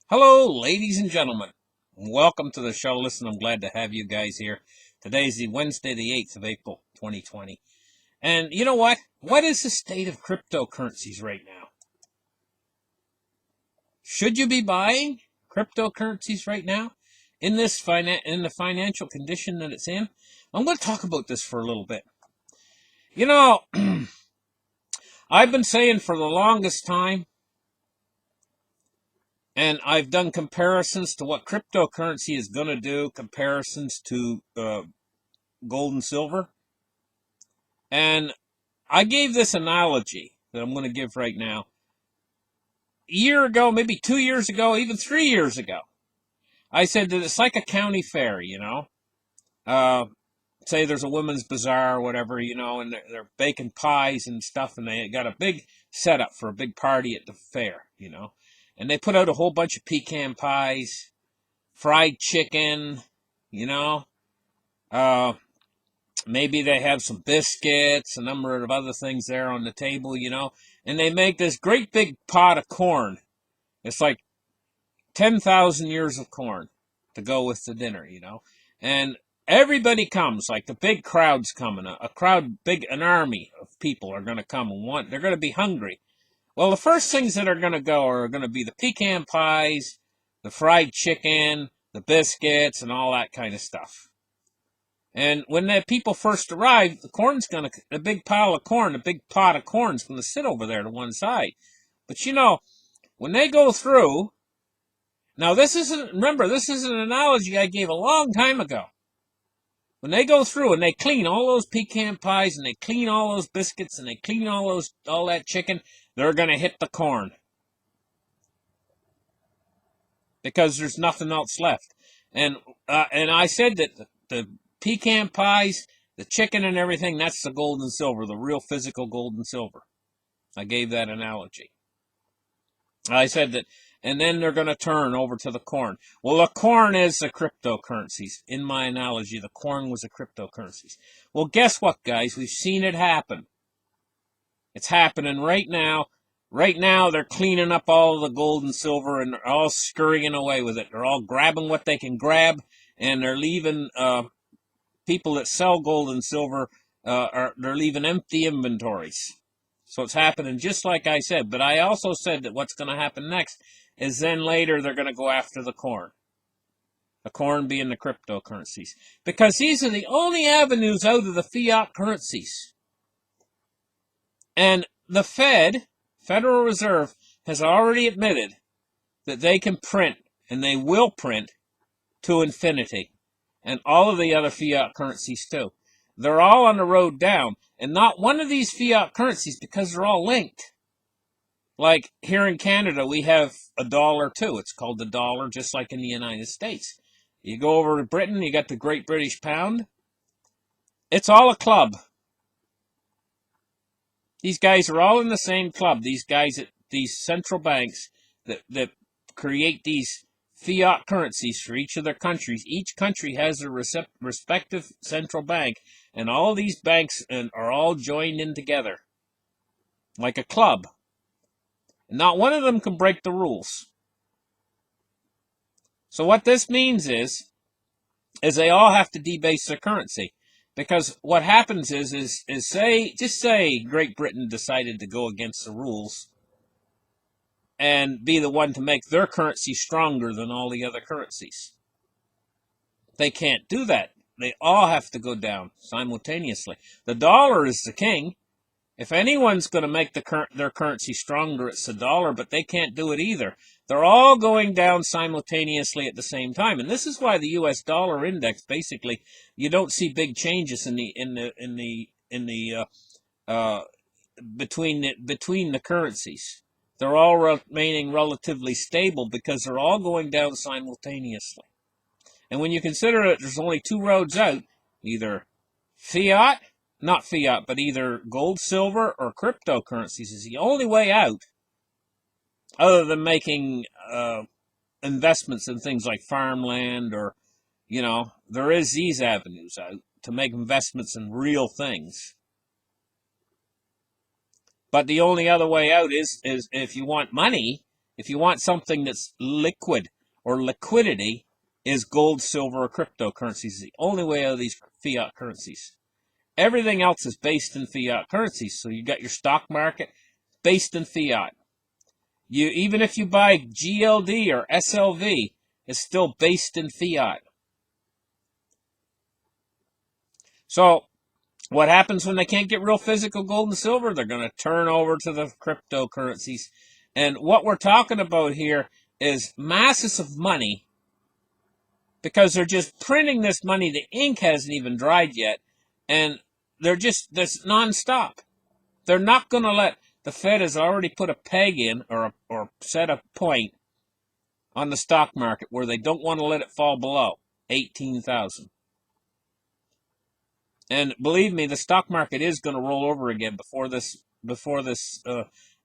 Hello, ladies and gentlemen. Welcome to the show. Listen, I'm glad to have you guys here. Today's the Wednesday, the 8th of April, 2020. And you know what? What is the state of cryptocurrencies right now? Should you be buying cryptocurrencies right now in in the financial condition that it's in? I'm going to talk about this for a little bit. You know, I've been saying for the longest time, and I've done comparisons to what cryptocurrency is going to do, comparisons to gold and silver. And I gave this analogy that I'm going to give right now. A year ago, maybe 2 years ago, even 3 years ago, I said that it's like a county fair, Uh, say there's a women's bazaar or whatever, and they're baking pies and stuff, and they got a big setup for a big party at the fair. And they put out a whole bunch of pecan pies, fried chicken, you know, uh, maybe they have some biscuits, a number of other things there on the table, and they make this great big pot of corn. It's like 10,000 years of corn to go with the dinner. And everybody comes, like the big crowd's coming, a crowd, an army of people are going to come and they're going to be hungry. Well, the first things that are going to go are going to be the pecan pies, the fried chicken, the biscuits, and all that kind of stuff. And when the people first arrive, a big pile of corn, a big pot of corn's going to sit over there to one side. But when they go through, now remember, this is an analogy I gave a long time ago. When they go through and they clean all those pecan pies and they clean all those biscuits and they clean all that chicken, they're going to hit the corn. Because there's nothing else left. And I said that the pecan pies, the chicken and everything, that's the gold and silver, the real physical gold and silver. I gave that analogy. I said that, and then they're going to turn over to the corn. Well, the corn is the cryptocurrencies. In my analogy, the corn was the cryptocurrencies. Well, guess what, guys? We've seen it happen. It's happening right now. Right now, they're cleaning up all the gold and silver, and they're all scurrying away with it. They're all grabbing what they can grab, and they're leaving people that sell gold and silver, they're leaving empty inventories. So it's happening just like I said. But I also said that what's going to happen next is then later they're going to go after the corn. The corn being the cryptocurrencies. Because these are the only avenues out of the fiat currencies. And the Federal Reserve, has already admitted that they can print, and they will print, to infinity. And all of the other fiat currencies too. They're all on the road down. And not one of these fiat currencies, because they're all linked. Like here in Canada, we have a dollar too. It's called the dollar, just like in the United States. You go over to Britain, you got the Great British Pound. It's all a club. These guys are all in the same club. These guys at these central banks that create these fiat currencies for each of their countries. Each country has their respective central bank, and all these banks are all joined in together like a club. And not one of them can break the rules. So what this means is they all have to debase their currency. Because what happens is say Great Britain decided to go against the rules and be the one to make their currency stronger than all the other currencies. They can't do that. They all have to go down simultaneously. The dollar is the king. If anyone's going to make their currency stronger, it's the dollar, but they can't do it either. They're all going down simultaneously at the same time, and this is why the U.S. dollar index, basically, you don't see big changes between the currencies. They're all remaining relatively stable because they're all going down simultaneously. And when you consider it, there's only two roads out: either fiat, not fiat, but either gold, silver, or cryptocurrencies is the only way out, other than making investments in things like farmland, or there is these avenues out to make investments in real things. But the only other way out is if you want money, if you want something that's liquid or liquidity, is gold, silver, or cryptocurrencies. It's the only way out of these fiat currencies. Everything else is based in fiat currencies. So you got your stock market based in fiat. Even if you buy GLD or SLV, it's still based in fiat. So what happens when they can't get real physical gold and silver? They're going to turn over to the cryptocurrencies. And what we're talking about here is masses of money, because they're just printing this money. The ink hasn't even dried yet, and they're just this nonstop. They're not going to let the Fed has already put a peg in or set a point on the stock market where they don't want to let it fall below 18,000. And believe me, the stock market is going to roll over again before this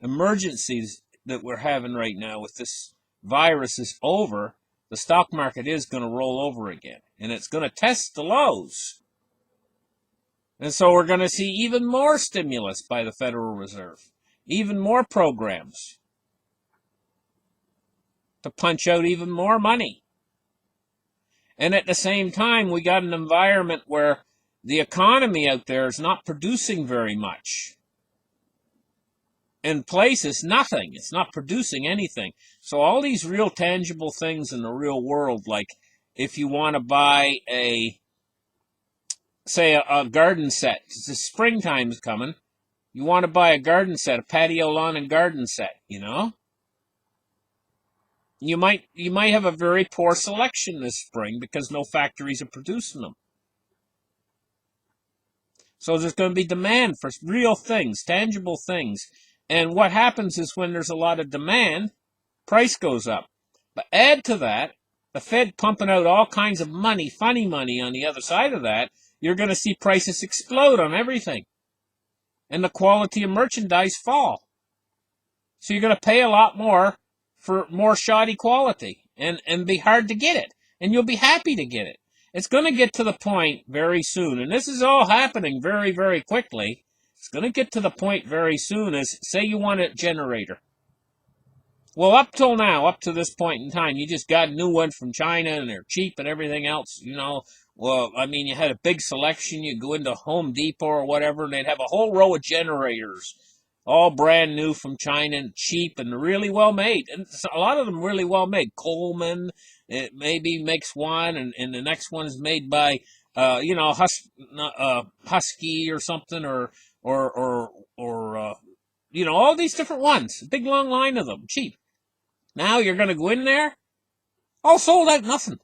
emergencies that we're having right now with this virus is over. The stock market is going to roll over again, and it's going to test the lows. And so we're going to see even more stimulus by the Federal Reserve, even more programs to punch out even more money. And at the same time, we got an environment where the economy out there is not producing very much. In places, nothing. It's not producing anything. So all these real tangible things in the real world, like if you want to buy a garden set, the springtime is coming, you want to buy a garden set, a patio lawn and garden set, You might have a very poor selection this spring because no factories are producing them. So there's going to be demand for real things, tangible things. And what happens is when there's a lot of demand, price goes up. But add to that, the Fed pumping out all kinds of money, funny money on the other side of that, you're going to see prices explode on everything. And the quality of merchandise fall. So you're going to pay a lot more for more shoddy quality and be hard to get it. And you'll be happy to get it. It's going to get to the point very soon, and this is all happening very, very quickly. It's going to get to the point very soon as, say you want a generator. Well, up till now, up to this point in time, you just got a new one from China, and they're cheap and everything else, Well, I mean, you had a big selection. You go into Home Depot or whatever, and they'd have a whole row of generators, all brand new from China and cheap and really well made. And a lot of them really well made. Coleman, it maybe makes one, and the next one is made by, Husky or something, or all these different ones. A big long line of them, cheap. Now you're going to go in there, all sold out, nothing.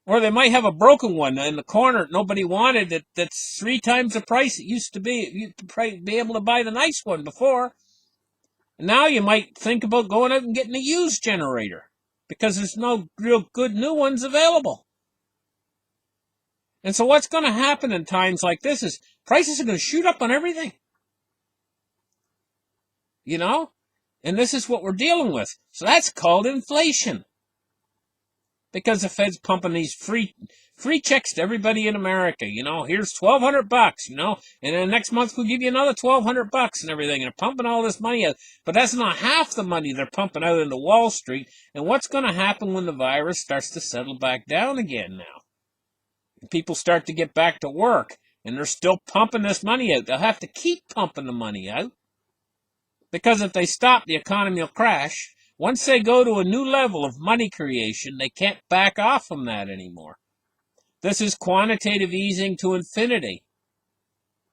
Or they might have a broken one in the corner nobody wanted that's 3 times the price it used to be. You'd be able to buy the nice one before. And now you might think about going out and getting a used generator because there's no real good new ones available. And so what's going to happen in times like this is prices are going to shoot up on everything. And this is what we're dealing with. So that's called inflation. Because the Fed's pumping these free checks to everybody in America. Here's $1,200, and then next month we'll give you another $1,200 and everything. And they're pumping all this money out. But that's not half the money they're pumping out into Wall Street. And what's going to happen when the virus starts to settle back down again now? And people start to get back to work, and they're still pumping this money out. They'll have to keep pumping the money out. Because if they stop, the economy will crash. Once they go to a new level of money creation, they can't back off from that anymore. This is quantitative easing to infinity.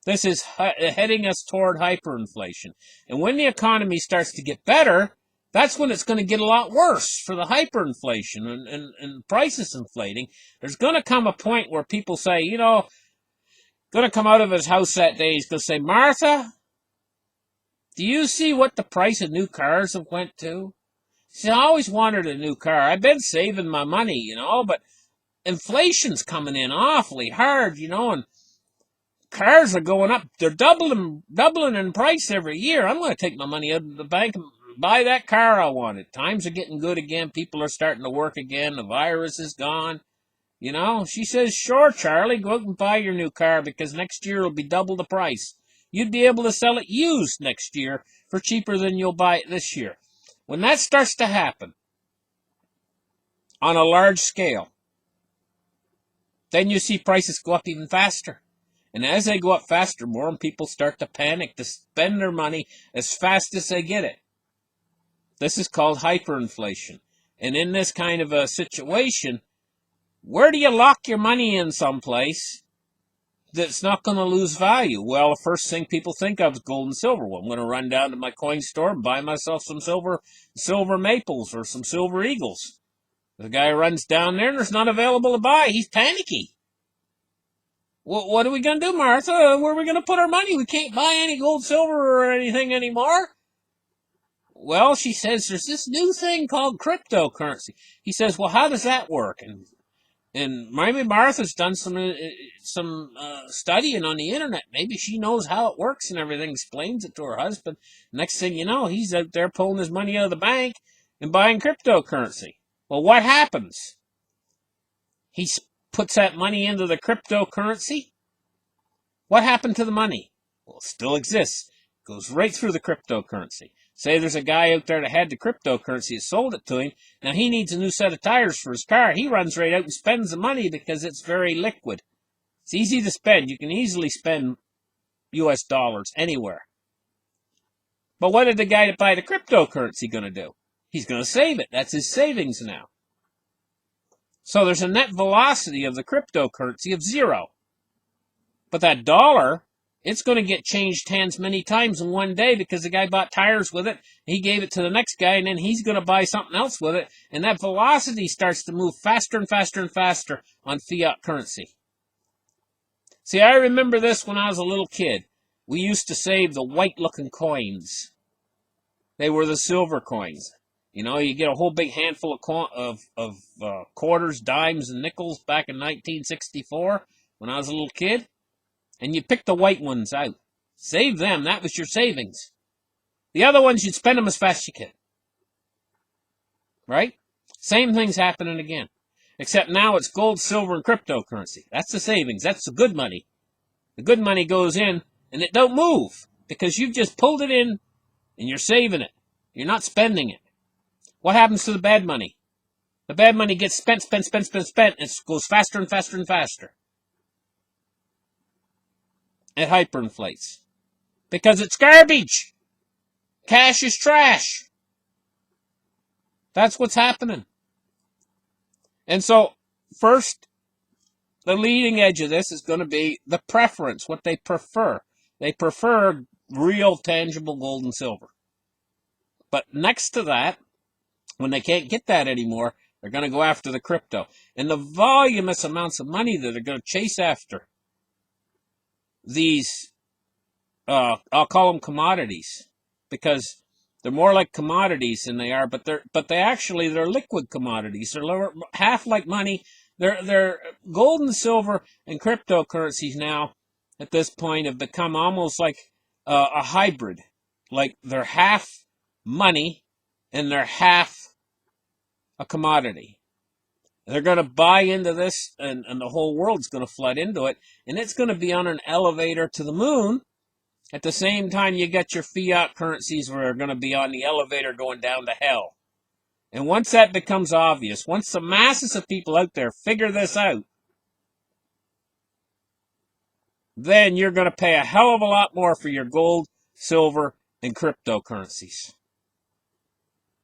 This is heading us toward hyperinflation. And when the economy starts to get better, that's when it's going to get a lot worse for the hyperinflation and prices inflating. There's going to come a point where people say, going to come out of his house that day, he's going to say, Martha, do you see what the price of new cars have went to? See, I always wanted a new car. I've been saving my money, but inflation's coming in awfully hard, and cars are going up. They're doubling in price every year. I'm going to take my money out of the bank and buy that car I wanted. Times are getting good again. People are starting to work again. The virus is gone. She says, sure, Charlie, go out and buy your new car because next year it'll be double the price. You'd be able to sell it used next year for cheaper than you'll buy it this year. When that starts to happen on a large scale, then you see prices go up even faster. And as they go up faster, more people start to panic to spend their money as fast as they get it. This is called hyperinflation. And in this kind of a situation, where do you lock your money in someplace that's not going to lose value? Well, the first thing people think of is gold and silver. Well, I'm going to run down to my coin store and buy myself some silver maples or some silver eagles. The guy runs down there and there's not available to buy. He's panicky. Well, what are we going to do, Martha? Where are we going to put our money? We can't buy any gold, silver, or anything anymore. Well, she says, there's this new thing called cryptocurrency. He says, well, how does that work? And maybe Martha's done some studying on the internet. Maybe she knows how it works and everything, explains it to her husband. Next thing you know, he's out there pulling his money out of the bank and buying cryptocurrency. Well, what happens? He puts that money into the cryptocurrency. What happened to the money? Well, it still exists. It goes right through the cryptocurrency. Say there's a guy out there that had the cryptocurrency and sold it to him. Now he needs a new set of tires for his car. He runs right out and spends the money because it's very liquid. It's easy to spend. You can easily spend US dollars anywhere. But what did the guy that buy the cryptocurrency going to do? He's going to save it. That's his savings now. So there's a net velocity of the cryptocurrency of 0. But that dollar, it's going to get changed hands many times in one day because the guy bought tires with it, he gave it to the next guy, and then he's going to buy something else with it, and that velocity starts to move faster and faster and faster on fiat currency. See, I remember this when I was a little kid. We used to save the white-looking coins. They were the silver coins. You know, you get a whole big handful of quarters, dimes, and nickels back in 1964 when I was a little kid. And you pick the white ones out. Save them. That was your savings. The other ones, you'd spend them as fast as you can. Right? Same thing's happening again. Except now it's gold, silver, and cryptocurrency. That's the savings. That's the good money. The good money goes in, and it don't move. Because you've just pulled it in, and you're saving it. You're not spending it. What happens to the bad money? The bad money gets spent, and it goes faster and faster and faster. It hyperinflates. Because it's garbage. Cash is trash. That's what's happening. And so, first, the leading edge of this is going to be the preference, what they prefer. They prefer real, tangible gold and silver. But next to that, when they can't get that anymore, they're going to go after the crypto. And the voluminous amounts of money that they're going to chase after these, I'll call them commodities, because they're more like commodities than they are, but they're liquid commodities. They're half like money. They're gold and silver and cryptocurrencies now at this point have become almost like a hybrid. Like they're half money and they're half a commodity. They're going to buy into this, and the whole world's going to flood into it, and it's going to be on an elevator to the moon. At the same time, you got your fiat currencies where are going to be on the elevator going down to hell. And once that becomes obvious, once the masses of people out there figure this out, then you're going to pay a hell of a lot more for your gold, silver, and cryptocurrencies.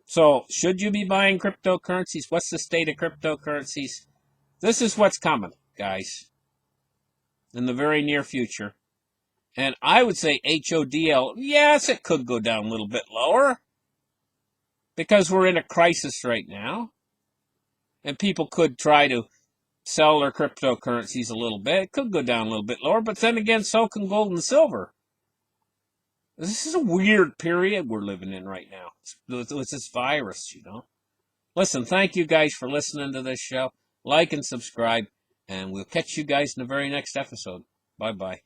So, should you be buying cryptocurrencies? What's the state of cryptocurrencies? This is what's coming, guys, in the very near future. And I would say HODL, yes, it could go down a little bit lower because we're in a crisis right now. And people could try to sell their cryptocurrencies a little bit. It could go down a little bit lower, but then again, so can gold and silver. This is a weird period we're living in right now with this virus, you know. Listen, thank you guys for listening to this show. Like and subscribe, and we'll catch you guys in the very next episode. Bye-bye.